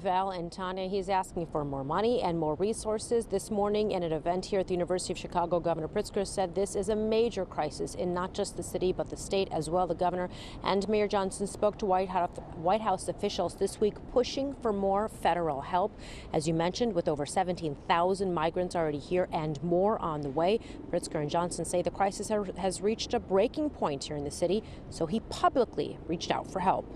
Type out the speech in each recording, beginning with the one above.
Val and Tanya, he's asking for more money and more resources. This morning in an event here at the University of Chicago, Governor Pritzker said this is a major crisis in not just the city, but the state as well. The governor and Mayor Johnson spoke to White House officials this week, pushing for more federal help. As you mentioned, with over 17,000 migrants already here and more on the way, Pritzker and Johnson say the crisis has reached a breaking point here in the city, so he publicly reached out for help.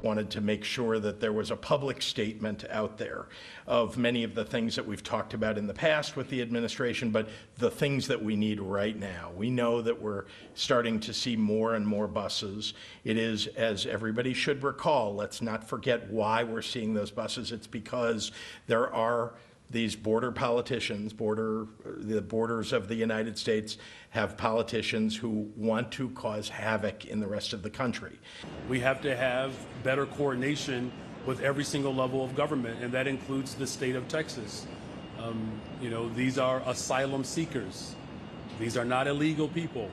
Wanted to make sure that there was a public statement out there of many of the things that we've talked about in the past with the administration, but the things that we need right now. We know that we're starting to see more and more buses. It is, as everybody should recall, let's not forget why we're seeing those buses. It's because there are these border politicians, the borders of the United States have politicians who want to cause havoc in the rest of the country. We have to have better coordination with every single level of government, and that includes the state of Texas. These are asylum seekers. These are not illegal people.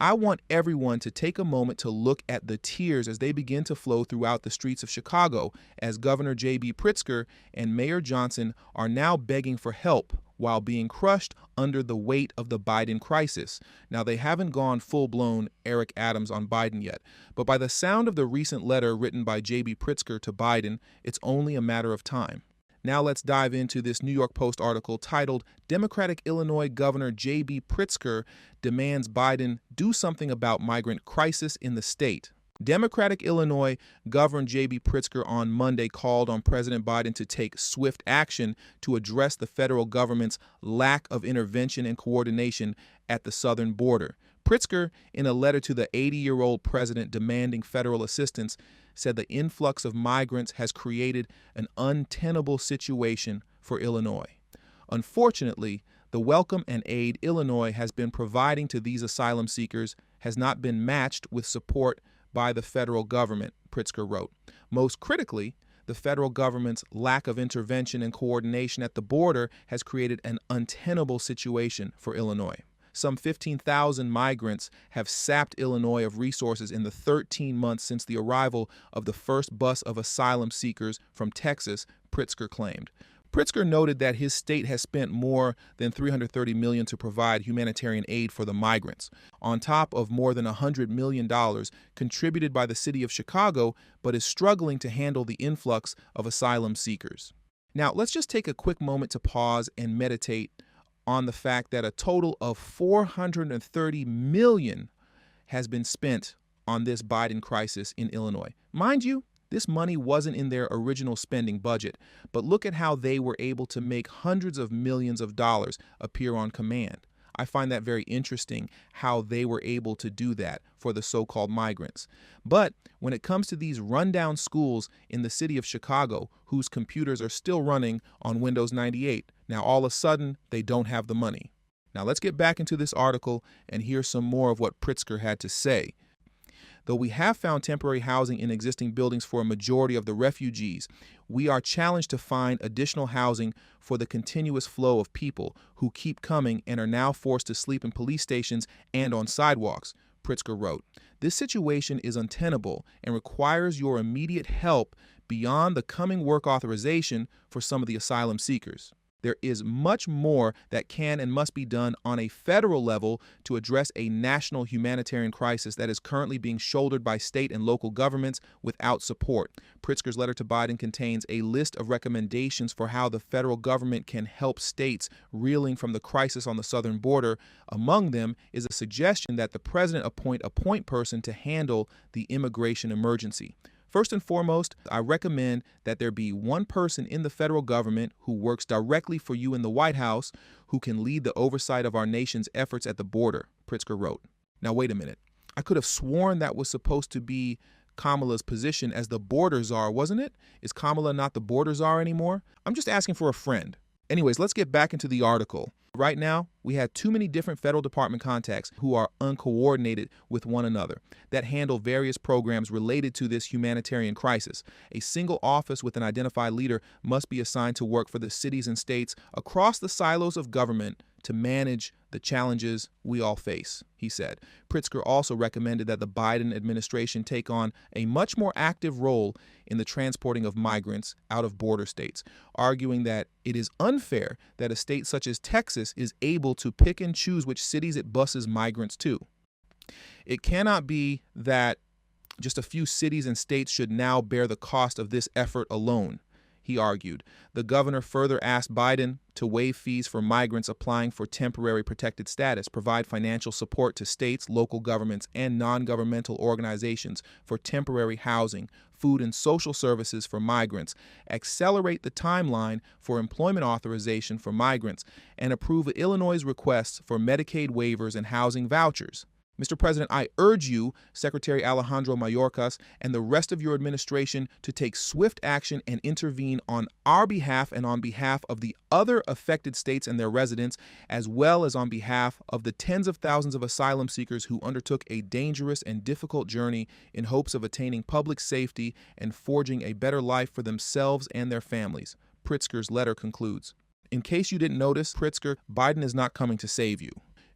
I want everyone to take a moment to look at the tears as they begin to flow throughout the streets of Chicago as Governor J.B. Pritzker and Mayor Johnson are now begging for help while being crushed under the weight of the Biden crisis. Now, they haven't gone full-blown Eric Adams on Biden yet, but by the sound of the recent letter written by J.B. Pritzker to Biden, it's only a matter of time. Now let's dive into this New York Post article titled, Democratic Illinois Governor J.B. Pritzker Demands Biden Do Something About Migrant Crisis in the State. Democratic Illinois Governor J.B. Pritzker on Monday called on President Biden to take swift action to address the federal government's lack of intervention and coordination at the southern border. Pritzker, in a letter to the 80-year-old president demanding federal assistance, said the influx of migrants has created an untenable situation for Illinois. Unfortunately, the welcome and aid Illinois has been providing to these asylum seekers has not been matched with support by the federal government, Pritzker wrote. Most critically, the federal government's lack of intervention and coordination at the border has created an untenable situation for Illinois. Some 15,000 migrants have sapped Illinois of resources in the 13 months since the arrival of the first bus of asylum seekers from Texas, Pritzker claimed. Pritzker noted that his state has spent more than $330 million to provide humanitarian aid for the migrants, on top of more than $100 million contributed by the city of Chicago, but is struggling to handle the influx of asylum seekers. Now, let's just take a quick moment to pause and meditate on the fact that a total of $430 million has been spent on this Biden crisis in Illinois. Mind you, this money wasn't in their original spending budget, but look at how they were able to make hundreds of millions of dollars appear on command. I find that very interesting how they were able to do that for the so-called migrants. But when it comes to these rundown schools in the city of Chicago, whose computers are still running on Windows 98, now all of a sudden they don't have the money. Now let's get back into this article and hear some more of what Pritzker had to say. Though we have found temporary housing in existing buildings for a majority of the refugees, we are challenged to find additional housing for the continuous flow of people who keep coming and are now forced to sleep in police stations and on sidewalks, Pritzker wrote. This situation is untenable and requires your immediate help beyond the coming work authorization for some of the asylum seekers. There is much more that can and must be done on a federal level to address a national humanitarian crisis that is currently being shouldered by state and local governments without support. Pritzker's letter to Biden contains a list of recommendations for how the federal government can help states reeling from the crisis on the southern border. Among them is a suggestion that the president appoint a point person to handle the immigration emergency. First and foremost, I recommend that there be one person in the federal government who works directly for you in the White House who can lead the oversight of our nation's efforts at the border, Pritzker wrote. Now, wait a minute. I could have sworn that was supposed to be Kamala's position as the border czar, wasn't it? Is Kamala not the border czar anymore? I'm just asking for a friend. Anyways, let's get back into the article. Right now, we have too many different federal department contacts who are uncoordinated with one another that handle various programs related to this humanitarian crisis. A single office with an identified leader must be assigned to work for the cities and states across the silos of government to manage the challenges we all face, he said. Pritzker also recommended that the Biden administration take on a much more active role in the transporting of migrants out of border states, arguing that it is unfair that a state such as Texas is able to pick and choose which cities it buses migrants to. It cannot be that just a few cities and states should now bear the cost of this effort alone, he argued. The governor further asked Biden to waive fees for migrants applying for temporary protected status, provide financial support to states, local governments, and non-governmental organizations for temporary housing, food and social services for migrants, accelerate the timeline for employment authorization for migrants, and approve Illinois' requests for Medicaid waivers and housing vouchers. Mr. President, I urge you, Secretary Alejandro Mayorkas, and the rest of your administration to take swift action and intervene on our behalf and on behalf of the other affected states and their residents, as well as on behalf of the tens of thousands of asylum seekers who undertook a dangerous and difficult journey in hopes of attaining public safety and forging a better life for themselves and their families. Pritzker's letter concludes. In case you didn't notice, Pritzker, Biden is not coming to save you.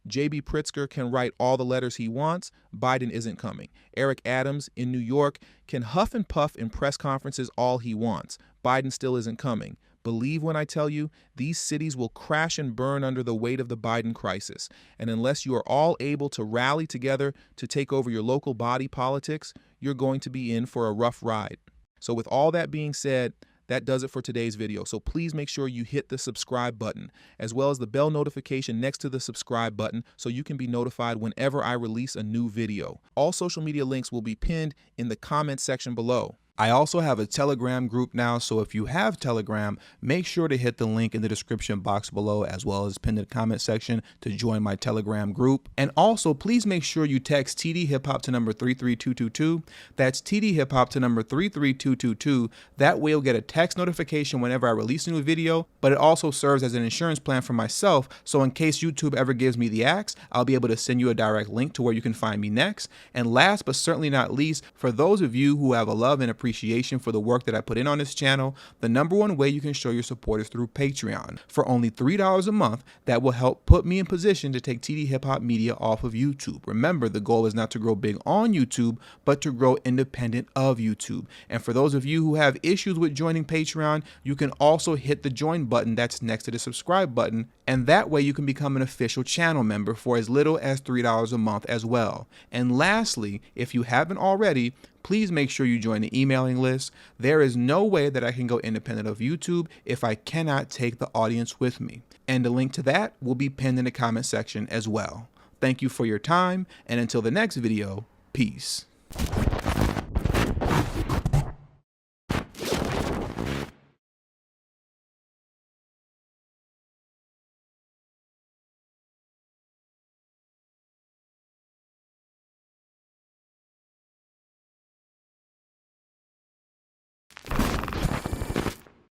J.B. Pritzker can write all the letters he wants. Biden isn't coming. Eric Adams in New York can huff and puff in press conferences all he wants. Biden still isn't coming. Believe when I tell you, these cities will crash and burn under the weight of the Biden crisis. And unless you are all able to rally together to take over your local body politics, you're going to be in for a rough ride. So with all that being said, that does it for today's video. So please make sure you hit the subscribe button, as well as the bell notification next to the subscribe button so you can be notified whenever I release a new video. All social media links will be pinned in the comment section below. I also have a Telegram group now, so if you have Telegram, make sure to hit the link in the description box below, as well as pinned in the comment section to join my Telegram group. And also, please make sure you text tdhiphop to number 33222. That's tdhiphop to number 33222. That way you'll get a text notification whenever I release a new video, but it also serves as an insurance plan for myself, so in case YouTube ever gives me the axe, I'll be able to send you a direct link to where you can find me next. And last but certainly not least, for those of you who have a love and appreciation for the work that I put in on this channel, the #1 way you can show your support is through Patreon. For only $3 a month, that will help put me in position to take TD Hip Hop Media off of YouTube. Remember, the goal is not to grow big on YouTube, but to grow independent of YouTube. And for those of you who have issues with joining Patreon, you can also hit the join button that's next to the subscribe button, and that way you can become an official channel member for as little as $3 a month as well. And lastly, if you haven't already, please make sure you join the emailing list. There is no way that I can go independent of YouTube if I cannot take the audience with me. And the link to that will be pinned in the comment section as well. Thank you for your time, and until the next video, peace.